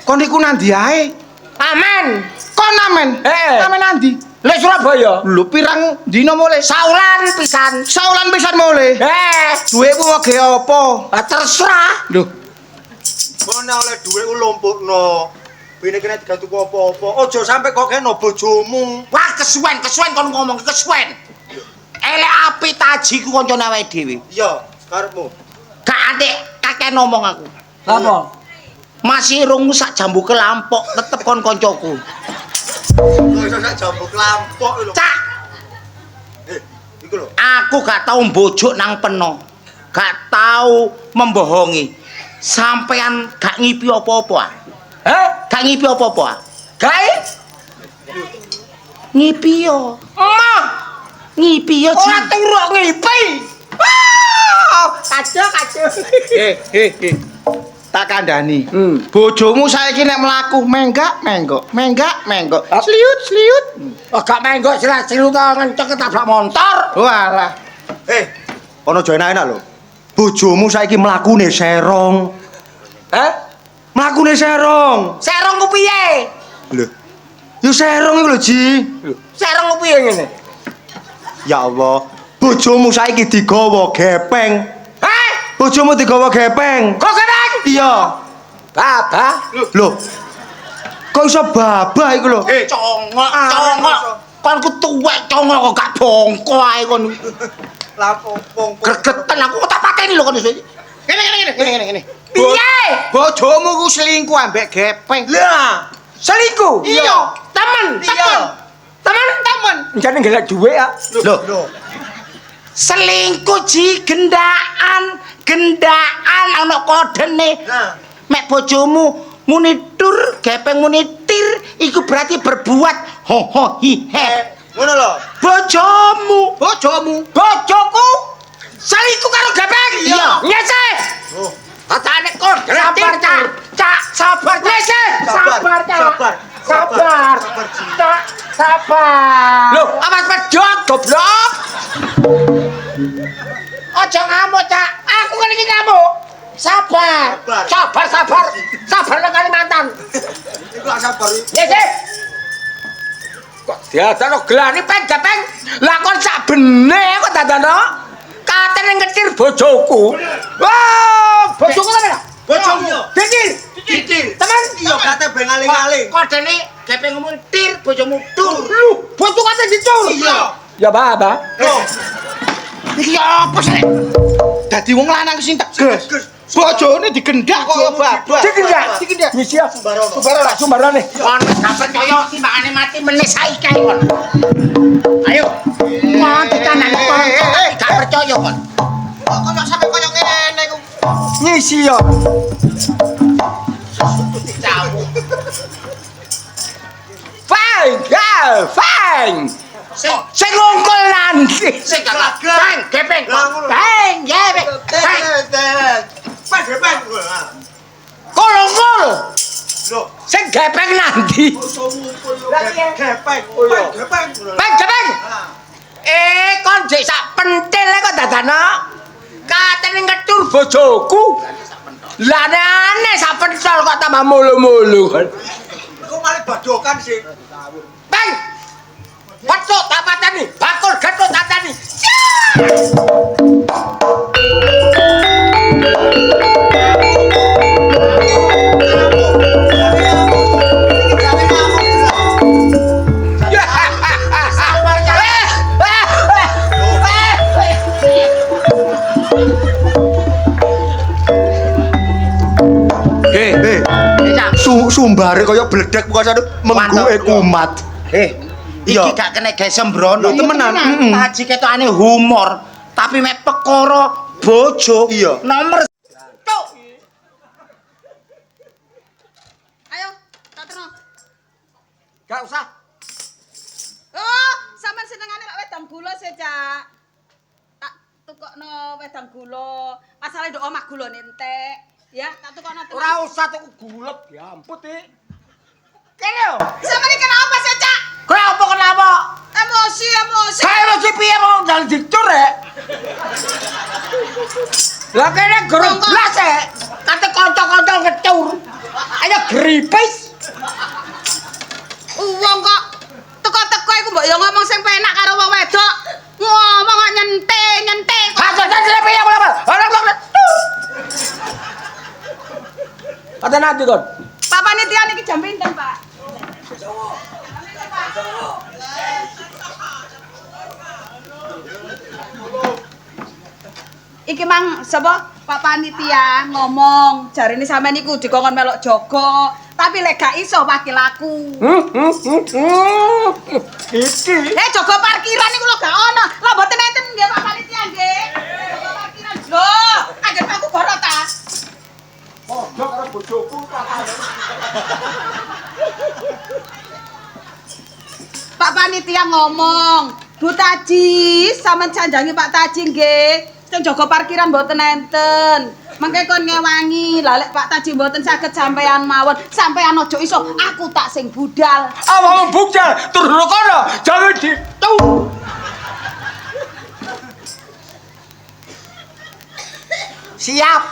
Kon iku nandi ae? Amen. Kon amen. Amen nandi? Le Surabaya. Lho pirang dina mulai? Saulan pisan. Saulan pisan mulai. Duitmu wage apa? Terserah. Lho. Kono oleh dhuwit ku lumpukno. Bene kena diganti apa-apa. Aja sampe kok kena bojomu. Wah kesuwen kon ngomong kesuwen. Elek apik taji ku kancane awake dhewe. Iya, karepmu. Gak atik kakek ngomong aku. Apa? Masih irungmu sak jambu kelampok tetep kon koncoku. Kok iso sak jambu kelampok lho. Cak. Iku lho. Aku gak tau mbojok nang peno. Gak tau membohongi. Sampean gak ngipi apa-apa. Gak ngipi apa-apa. Gae? Ngipi yo. Emang ngipi yo. Ora turu ngipi. Kacau. Tak kandhani. Bojomu saiki nek mlaku menggak. Sliut. Oh gak menggok silut ngenceng ketabrak motor. Walah. Ono aja enak-enak lho. Bojomu saiki mlakune serong. Mlakune serong. Serong ku piye? Lho. Yo serong iku lho, Ji. Serong ku piye ngene? Ya Allah, bojomu saiki digawa gepeng. Bojomu digawa gepeng. Kok kepeng? Iya. Babah. Lho. Kok iso babah iku lho? Congok. Kon ku tuwek congok kok gak bongko ae kon. Lapong. Gregetan aku tak pateni lho kon iso. Ngene. Piye? Bojomu ku selingkuh ambek gepeng. Lah, Selingkuh? Iya. Temen. Temen. Jane gelek dhuwit ya. lho. Selingkuh ji gendaan ana kodene. Nah, Mek bojomu muni tur, gepeng muni tir, iku berarti berbuat ho hi he. ngono lho. Bojomu, Bojoku selingkuh karo gepeng? Iya. Ngese. Oh, Katane kon sabar, Cak. Sabar, ngese. Sabar. Cak, sabar. Loh, awas pedot goblok. Aja ngamuk, Cak. Aku kan iki ngamuk. Sabar. Sabar nang Kalimantan. iku lak sabar iki. Ngese. Kok diadano gelani gepeng. Lah kon sak bene kok dadano. Katene ngetir bojoku. Wah, bojoku ta? Bojomu. Dikir. Teman. Iya, kate bengaling-aling. Kodene gepeng ngomong tir, bojomu tur. Bojoku kate dicur. Iya. Ya apa? Loh, iki apa sih? Dadi wong lanang sing tegas. Bojone digendak kok babah. Dikendak. Ngisi ya. Sumbarane. Kon gak percaya timbangane mati meneh saiki kon. Ayo. Kon ditandani kon. Gak percaya kon. Kok koyo sampe koyo ngene iku. Ngisi ya. Fine. Sing ngongkol nanti. Sing gak gepeng. Gepeng. Kolongkol. Loh, Sing gepeng nanti. bojomu koyo gepeng. Gepeng. Gepeng. Kon jek sak pentil kok dadano. Katene ngetur bojoku. Lah aneh sak pentil kok tambah mulu-mulu. Kok malah badokan sih. Bang. Petuk tak pateni, bakul getuk tak pateni. Sumbare kaya bledek puasane mengguke kumat. Iki gak kena gawe sembrono. Lho, temenan. Taji ketokane humor, tapi mek perkara bojo. Iya. Nomor Cuk. Ayo, tak terno. Gak usah. Oh, sampean senengane kok wedang gula sih, Cak. Tak tukokno wedang gula. Masalahe ndok omah gulane entek. Ya, tak tukokno. Ora usah tuku gulep ya ampun iki. Kene yo. Sampeyan iki kenapa sih, Cak? Kenapa? Emosi. Saya mesti piye mau jalan dicur rek. Lah kene gerung blas rek. kate kanca-kanca ngecur. Ayo gripis. Wong kok teko-teko iku mbok yo ngomong sing penak karo wong wedok. Ngomong kok nyente. Kata nanti kon. Pak panitia niki jam pinten, Pak? Iki mang sapa Pak panitia ngomong jarine sampean niku dikongkon melok jaga, tapi lek gak iso wakil aku. Iki. Jaga parkiran niku lho gak ono. Lah mboten enten nggih Pak panitia nggih. Jaga parkiran. Lho, anggere aku boro ta. Ojo karo bojoku Pak panitia ngomong, Bu Taji, sampean janjangi Pak Taji nggih. Sing jaga parkiran mboten enten. Mangke kon ngewangi. Lah lek Pak Taji mboten saged sampean mawon, sampean aja iso, aku tak sing budal. awakmu budal terus kono jangan ditu. Siap.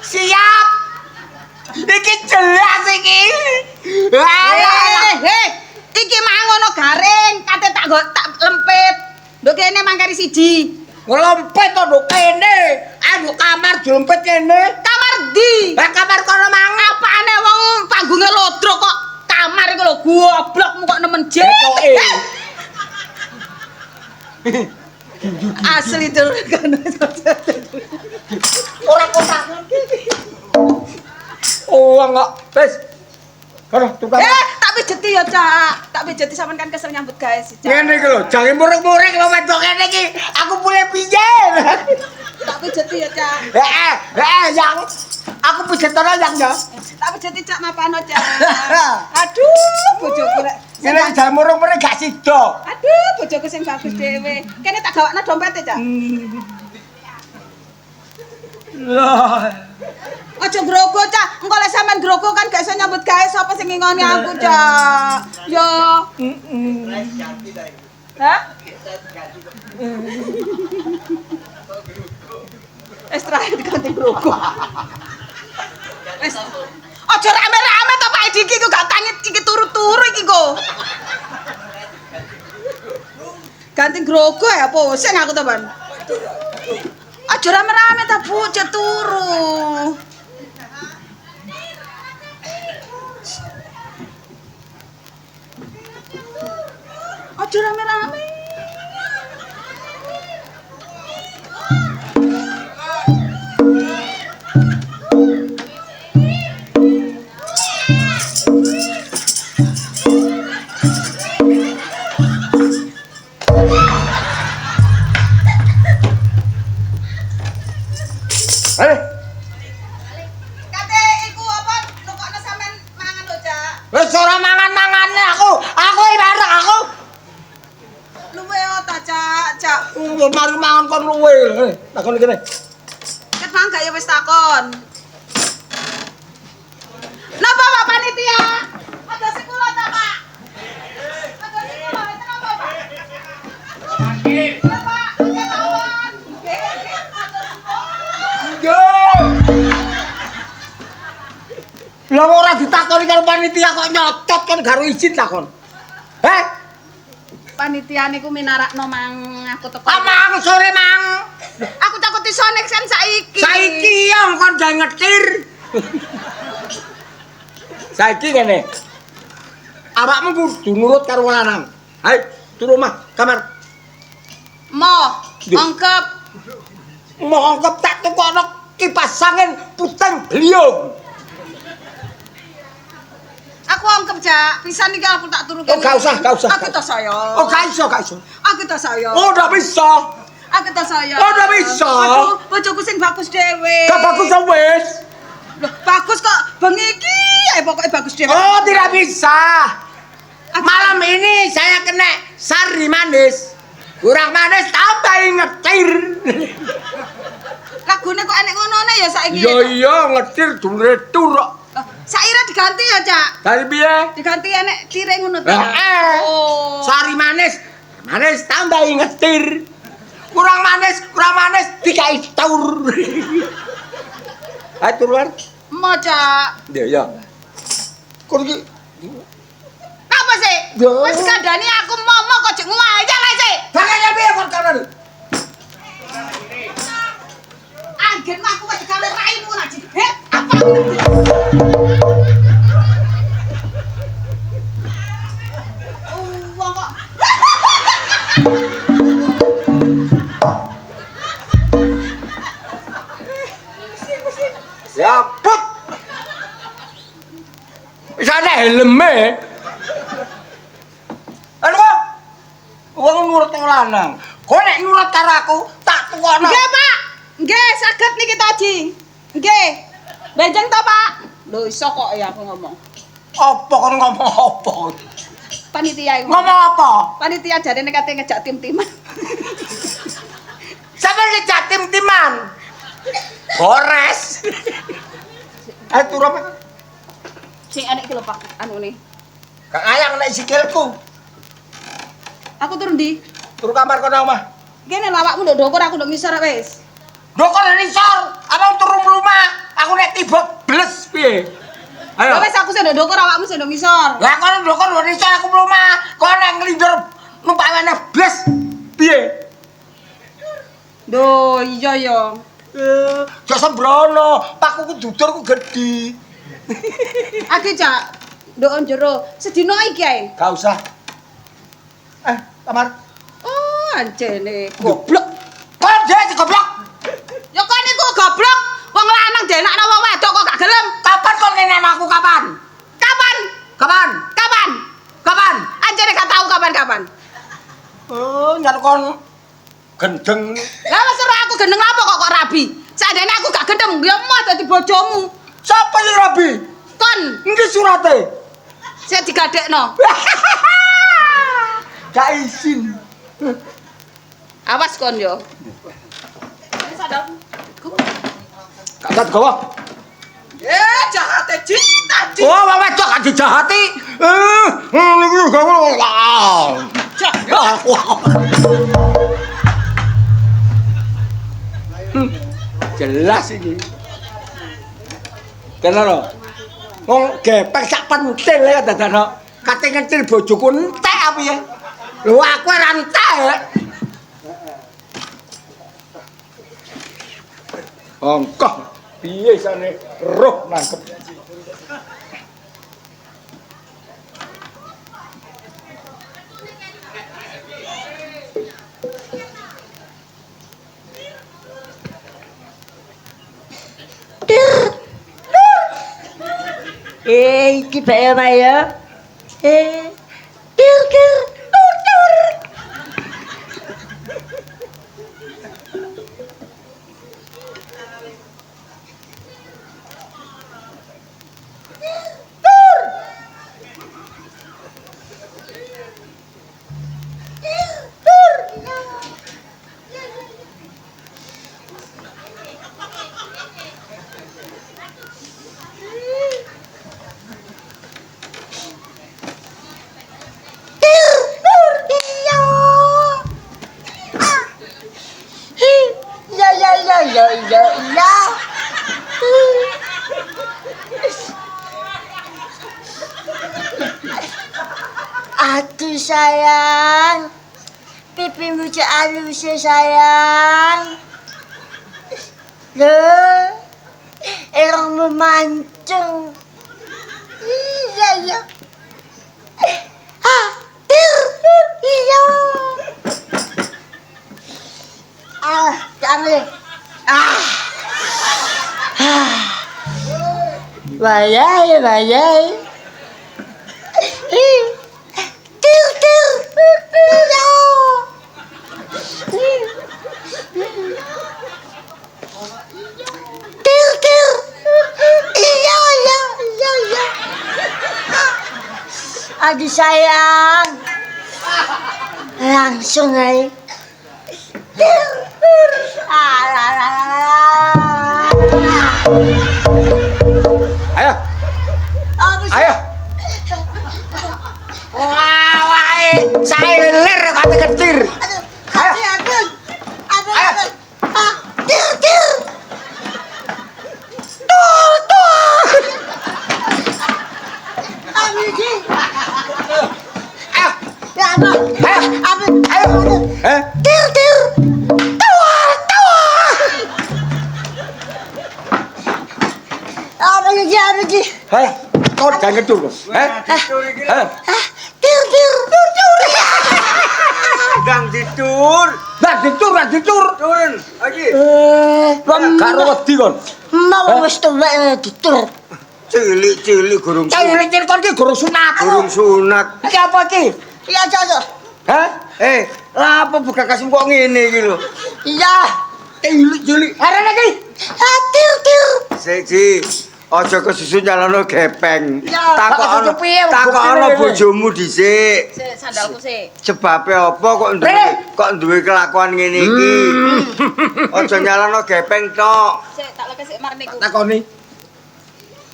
Siap. Iki jelas iki. Iki mah ngono garing, kate tak lempit. Lho kene mangkari siji. Ngelompet to nduk kene. Ayo kamar dilempet kene. Kamar ndi? Lah kamar kono mang. Apane wong panggunge lodro kok kamar iku lho goblokmu kok nemen Betoke. Asli tur kan. Ora kotak. Oh enggak. Wes. Kono tukang. Tak pijeti ya, Cak. Tak pijeti sampean kan kesel nyambut gawe sih, Cak. Ngene iki lho, jange murek-murek lho wedok kene iki. Aku boleh piye? Tak pijeti ya, Cak. Yang aku pijet ora yang ya. Tak pijeti Cak mapano, Cak. Aduh, bojoku rek. Ngene jange murek-murek gak sida. Aduh, bojoku sing bagus dhewe. Kene tak gawakno dompete, Cak. Lah. Aja grogo, Cak. Engko lek sampean grogo kan gak iso nyambut gawe sapa sing ngingoni aku, Cak. Yo. Hah? Terakhir ganti grogo. Wes. Aja rame-rame to Pak Edi iki gak tangit iki turu-turu iki kok. Ganti grogo ya pusing aku to, Ban. Aja rame-rame ta, Bu, cek turu. Aja rame-rame. Kate iku apa nukokno sampean mangan lho, Cak. Wis ora mangan-mangane aku. Aku bareng aku. Luwe ta, Cak, Cak. Mari mangan kon luwe. Takon kene. Ket mangga ya wis takon. Napa Pak panitia? Ada sekula ta, Pak? Ada sekula, enten apa, Pak? Nggih. Pak, nggih tawon. Nggih, ada sekula. Yo. Lah ora ditakoni karo panitia kok nyotot kan garo izin takon. Heh, Panitia niku minarakno mang aku teko. apa aku sore mang? Aku takut iso nek sen saiki. Saiki yo kon jangan ngetir. Saiki kene. Awakmu kudu nurut karo lanang. Hai, turu omah, kamar. Mo, ongkep. Mau ongkep tak tukokno kipas angin puteng beliung. Aku ongkep, Cak. Pisan iki aku tak turu Oh, gak usah, gak usah. Aku tak saya. Oh, gak iso, gak iso. Aku tak saya. Oh, ndak bisa. Aku tak saya. Oh, ndak bisa. Aduh, bojoku sing bagus dhewe. Gak bagus ya wis. Loh, bagus kok. Bengi iki pokoknya bagus dhewe. Oh, tidak bisa. Malam ini saya kena sari manis. Kurang manis tambah ngetir. Lagune kok enek ngonone ya saiki. Iya iya ngetir duretur kok. Saira diganti ya, Cak. Dari piye? Diganti enek tire ngono ta. Oh. Sari manis. Manis tambah ngetir. Kurang manis dikai tur. Ayo turuan. Mau cak. Ya. Kon iki Apa sih? Yo. Wis kandhani aku momok kok jek ngajak ae sih. bakane piye kon kanan? Anggen aku wis gawe raimu aja. Heh, apa? Wong kok Ya put. Wis ana helme. Anu kok wong nurut karo lanang. Kok nek nurut karo aku tak tukono. Nggih, Pak. Nggih, saged niki Toji. Nggih. Benjeng to, Pak? Lho iso kok ya aku ngomong. Apa kon ngomong apa? Panitia iku. Ngomong apa? Panitia jarene kate ngejak tim-timan. Sampe ngejak tim-timan. Gores. Ayo turu apa? Sing enek iki lho, Pak. Anune. Gak ngayang nek sikilku. Aku turun ndi? Turu kamar kono omah. Kene lawakmu nduk ndukur aku nduk ngisor wis. Dokor risor, apa turu mlumah? Aku nek tiba bles piye? Lha Ayo. wis aku sing nduk ndukur awakmu sing nduk ngisor. Lah kono dokor risor aku mlumah. Kok nek nglindur numpak meneh bles piye? Duh, iya ya. Jok sembrono, pakku dudur ku gedhi. Ake cak nduk njero sedina iki ae. Gak usah. Kamar. Oh, anjene goblok. Kok dhewe goblok? Ya kok niku goblok. Wong lanang jenakno wong wedok kok gak gelem. Kapan kok ngene aku kapan? Kapan? Kapan? Kapan? Kapan? Anjene gak tahu kapan-kapan. Oh, nyar kon gendeng. Lah wis ora aku gendeng apa kok rabi. Sakjane aku gak gendeng, ya mah dadi bojomu. Sapa sing rabi? Kon Niki surate. sing digadekno. Gak izin. Awas kon yo. Wis ada. Gak gawa. Jahate cinta. Oh, wong wedok gak dijahati. Niku gawe. Jelas iki. Kenapa? Wong gepek sak pentil ya dadano. Kate ngentil bojoku entek apa ya? Lho aku ora entek. Ongkoh piye sane roh nangkep. Iki bae ya. Tir tir tur tur. Ya. Aduh sayang, pipimu cek halus ya sayang. Loh, erang memancung. Iya. Iya. Jangan. Bayai. Tir. Iya. Tir. Iya. Aduh sayang. Langsung aja. Ayo. Wah, wae, saya ler kate ketir. Aduh. Ayo. Tir. Iki. Heh, kok gak ngedur kok? Heh? Heh? Tir. Gang ditur. Lah ditur. Turun. Lagi. Karo wedi kon. Mau wis tuwek ditur. Cilik-cilik gurung Cilik-cilik kon ki guru sunat. gurung sunat. Iki apa iki? Iya, Cok. Heh? Lah apa buka kasih kok ngene iki lho. Iya. Cilik-cilik. Arene iki. Tir. Siji, aja kesusu nyalono gepeng. Ya, Takono kok piye, takono bukine. bojomu dhisik. Sik, sandalku sik. Sebabe apa kok duwe kelakuan ngene iki? Aja nyalono gepeng tok. Sik, tak leke sik marne ku. Takoni.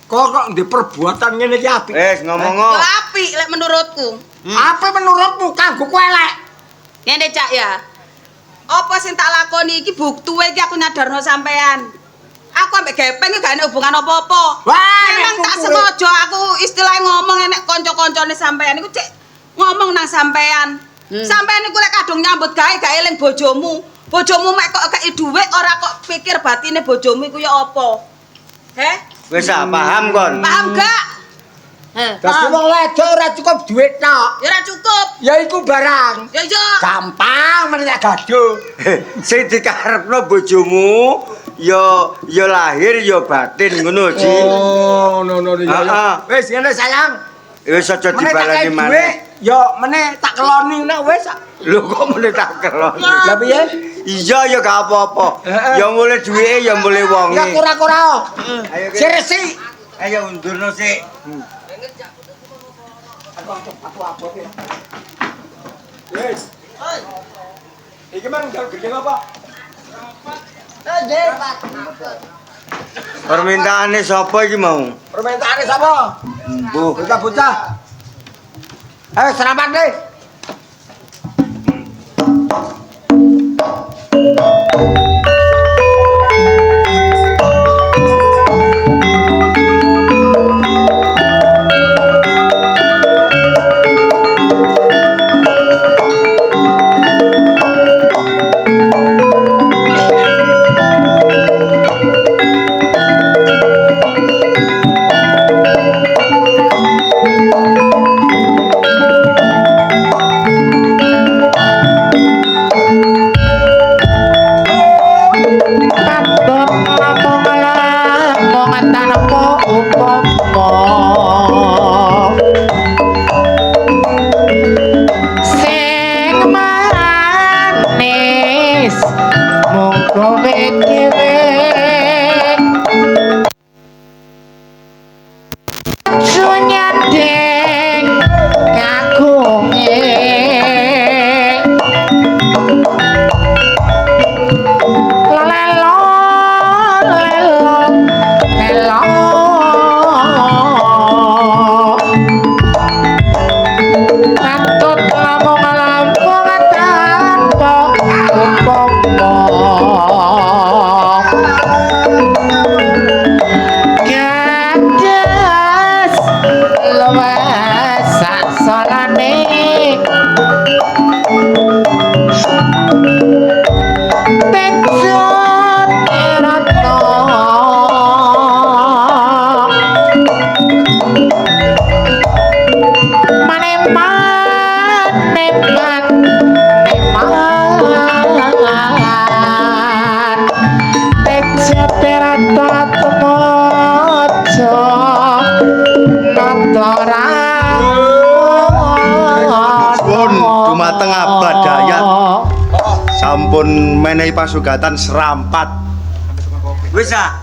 Kok ndek perbuatan ngene iki apik? Wis ngomong. Yo apik lek menurutku. Apa menurutmu kanggo kowe elek? Ngene Cak ya. Apa sing tak lakoni iki buktuwe iki aku nyadarno sampean. Aku ambek gepeng iki gak ana hubungan apa-apa. Wah, Memang nek tak kuku- sengaja aku istilah ngomong enek kanca-kancane sampean iku cek ngomong nang sampean. Sampean iku lek kadung nyambut gawe gak eling bojomu. Bojomu mek kok kei dhuwit ora kok pikir batine bojomu iku ya apa. Heh? Wis paham kon. Paham gak? Dadi wong wedok ora cukup duit tok. Ya ora cukup. Ya iku barang. Ya iya. Gampang menek gaduh. Sing dikarepno bojomu ya lahir ya batin ngono Ji. Oh, no Heeh. Wis ngene sayang. Wis aja Meneh tak dibalani kei maneh. dhuwit, ya meneh tak keloni nek wis. Lho kok mulai tak kelon. Lah piye? Iya ya gak apa-apa. Heeh. Ya mulai duwike ya mulai wonge. Ya kura-kura. Ayo Si resik. Ayo undurno sik. Wis. Iki mang gede apa? Permintaane sapa iki mau? Permintaane sapa? Mbuh. Bocah-bocah. Serapat deh. Dumateng Abad Dayat sampun menehi pasugatan serampat. Wis ah.